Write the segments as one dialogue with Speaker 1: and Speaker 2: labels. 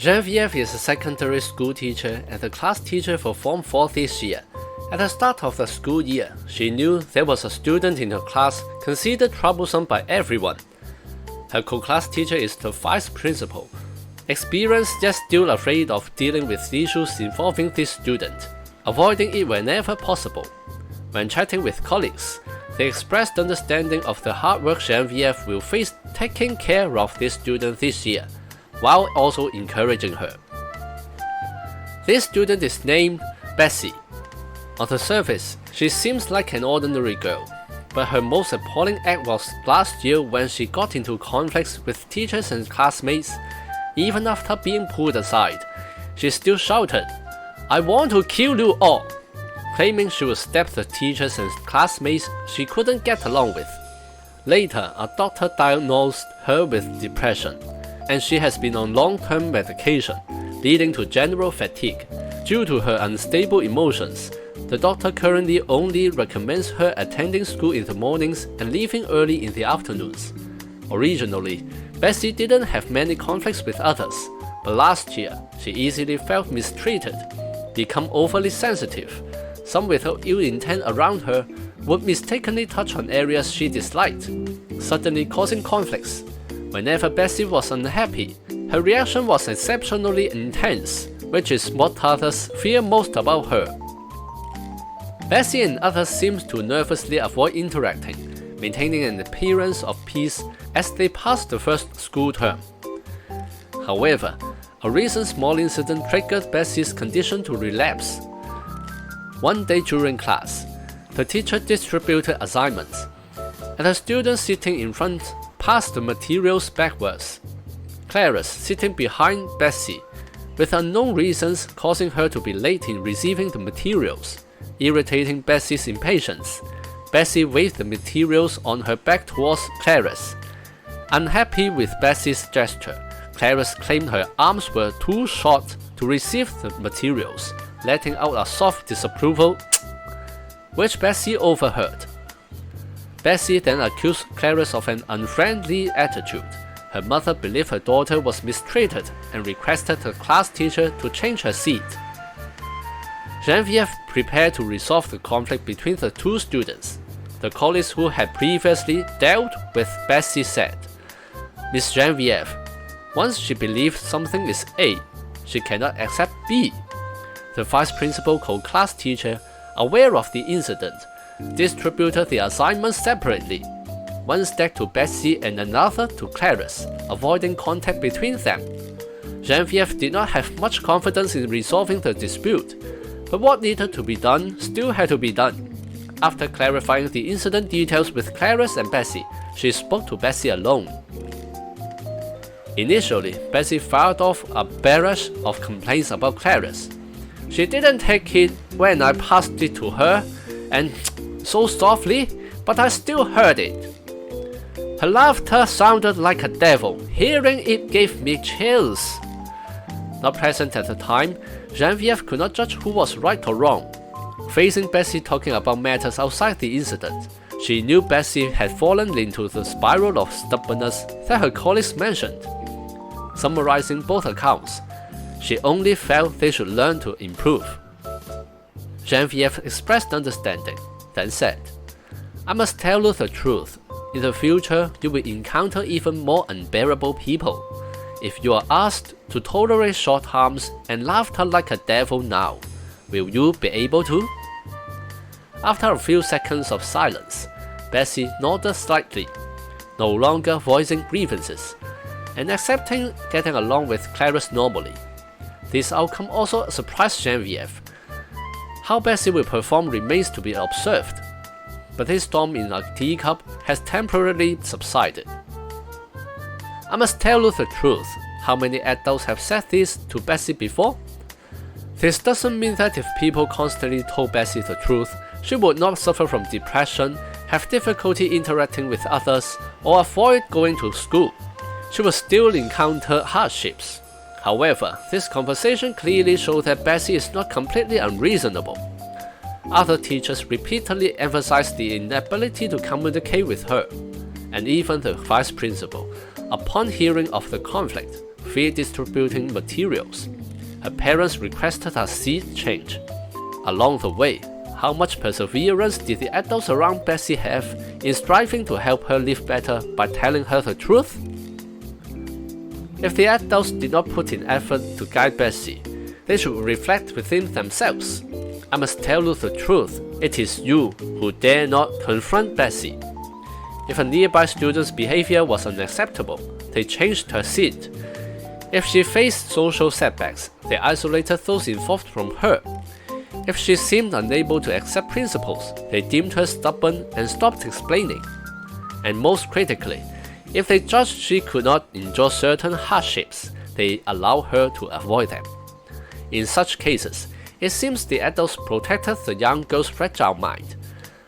Speaker 1: Genevieve is a secondary school teacher and the class teacher for Form 4 this year. At the start of the school year, she knew there was a student in her class considered troublesome by everyone. Her co-class teacher is the vice principal, experienced yet still afraid of dealing with issues involving this student, avoiding it whenever possible. When chatting with colleagues, they expressed understanding of the hard work Genevieve will face taking care of this student this year, while also encouraging her. This student is named Bessie. On the surface, she seems like an ordinary girl, but her most appalling act was last year when she got into conflicts with teachers and classmates. Even after being pulled aside, she still shouted, "I want to kill you all," claiming she would stab the teachers and classmates she couldn't get along with. Later, a doctor diagnosed her with depression, and she has been on long-term medication, leading to general fatigue. Due to her unstable emotions, the doctor currently only recommends her attending school in the mornings and leaving early in the afternoons. Originally, Bessie didn't have many conflicts with others, but last year, she easily felt mistreated, become overly sensitive. Some without ill intent around her would mistakenly touch on areas she disliked, suddenly causing conflicts. Whenever Bessie was unhappy, her reaction was exceptionally intense, which is what others fear most about her. Bessie and others seem to nervously avoid interacting, maintaining an appearance of peace as they pass the first school term. However, a recent small incident triggered Bessie's condition to relapse. One day during class, the teacher distributed assignments, and a student sitting in front passed the materials backwards. Clarice, sitting behind Bessie, with unknown reasons causing her to be late in receiving the materials, irritating Bessie's impatience. Bessie waved the materials on her back towards Clarice. Unhappy with Bessie's gesture, Clarice claimed her arms were too short to receive the materials, letting out a soft disapproval, which Bessie overheard. Bessie then accused Clarice of an unfriendly attitude. Her mother believed her daughter was mistreated and requested the class teacher to change her seat. Genevieve prepared to resolve the conflict between the two students. The colleagues who had previously dealt with Bessie said, "Miss Genevieve, once she believes something is A, she cannot accept B." The vice principal co-class teacher, aware of the incident, distributed the assignments separately, one stack to Bessie and another to Clarice, avoiding contact between them. Genevieve did not have much confidence in resolving the dispute, but what needed to be done still had to be done. After clarifying the incident details with Clarice and Bessie, she spoke to Bessie alone. Initially, Bessie fired off a barrage of complaints about Clarice. "She didn't take it when I passed it to her, and so softly, but I still heard it. Her laughter sounded like a devil. Hearing it gave me chills." Not present at the time, Genevieve could not judge who was right or wrong. Facing Bessie talking about matters outside the incident, she knew Bessie had fallen into the spiral of stubbornness that her colleagues mentioned. Summarizing both accounts, she only felt they should learn to improve. Genevieve expressed understanding, then said, "I must tell you the truth. In the future, you will encounter even more unbearable people. If you are asked to tolerate shortarms and laughter like a devil now, will you be able to?" After a few seconds of silence, Bessie nodded slightly, no longer voicing grievances, and accepting getting along with Clarice normally. This outcome also surprised Genevieve. How Bessie will perform remains to be observed, but this storm in a teacup has temporarily subsided. I must tell you the truth. How many adults have said this to Bessie before? This doesn't mean that if people constantly told Bessie the truth, she would not suffer from depression, have difficulty interacting with others, or avoid going to school. She would still encounter hardships. However, this conversation clearly shows that Bessie is not completely unreasonable. Other teachers repeatedly emphasized the inability to communicate with her, and even the vice principal, upon hearing of the conflict, free distributing materials. Her parents requested a seat change. Along the way, how much perseverance did the adults around Bessie have in striving to help her live better by telling her the truth? If the adults did not put in effort to guide Bessie, they should reflect within themselves. I must tell you the truth, it is you who dare not confront Bessie. If a nearby student's behavior was unacceptable, they changed her seat. If she faced social setbacks, they isolated those involved from her. If she seemed unable to accept principles, they deemed her stubborn and stopped explaining. And most critically, if they judged she could not endure certain hardships, they allowed her to avoid them. In such cases, it seems the adults protected the young girl's fragile mind.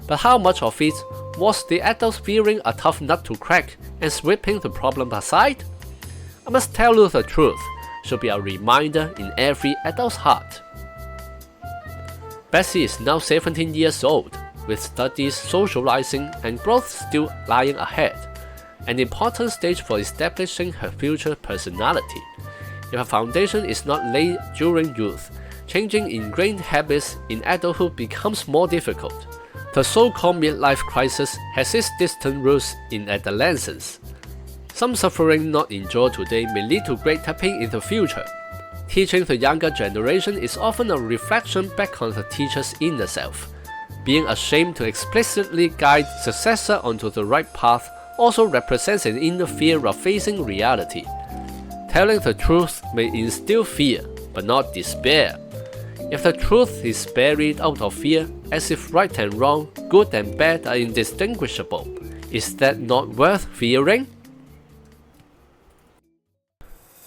Speaker 1: But how much of it was the adults fearing a tough nut to crack and sweeping the problem aside? I must tell you the truth should be a reminder in every adult's heart. Bessie is now 17 years old, with studies, socializing, and growth still lying ahead, an important stage for establishing her future personality. If a foundation is not laid during youth, changing ingrained habits in adulthood becomes more difficult. The so-called midlife crisis has its distant roots in adolescence. Some suffering not endured today may lead to greater pain in the future. Teaching the younger generation is often a reflection back on the teacher's inner self. Being ashamed to explicitly guide successor onto the right path also represents an inner fear of facing reality. Telling the truth may instill fear, but not despair. If the truth is buried out of fear, as if right and wrong, good and bad are indistinguishable, is that not worth fearing?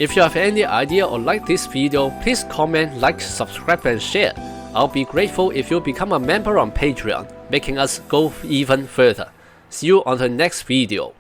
Speaker 1: If you have any idea or like this video, please comment, like, subscribe and share. I'll be grateful if you become a member on Patreon, making us go even further. See you on the next video.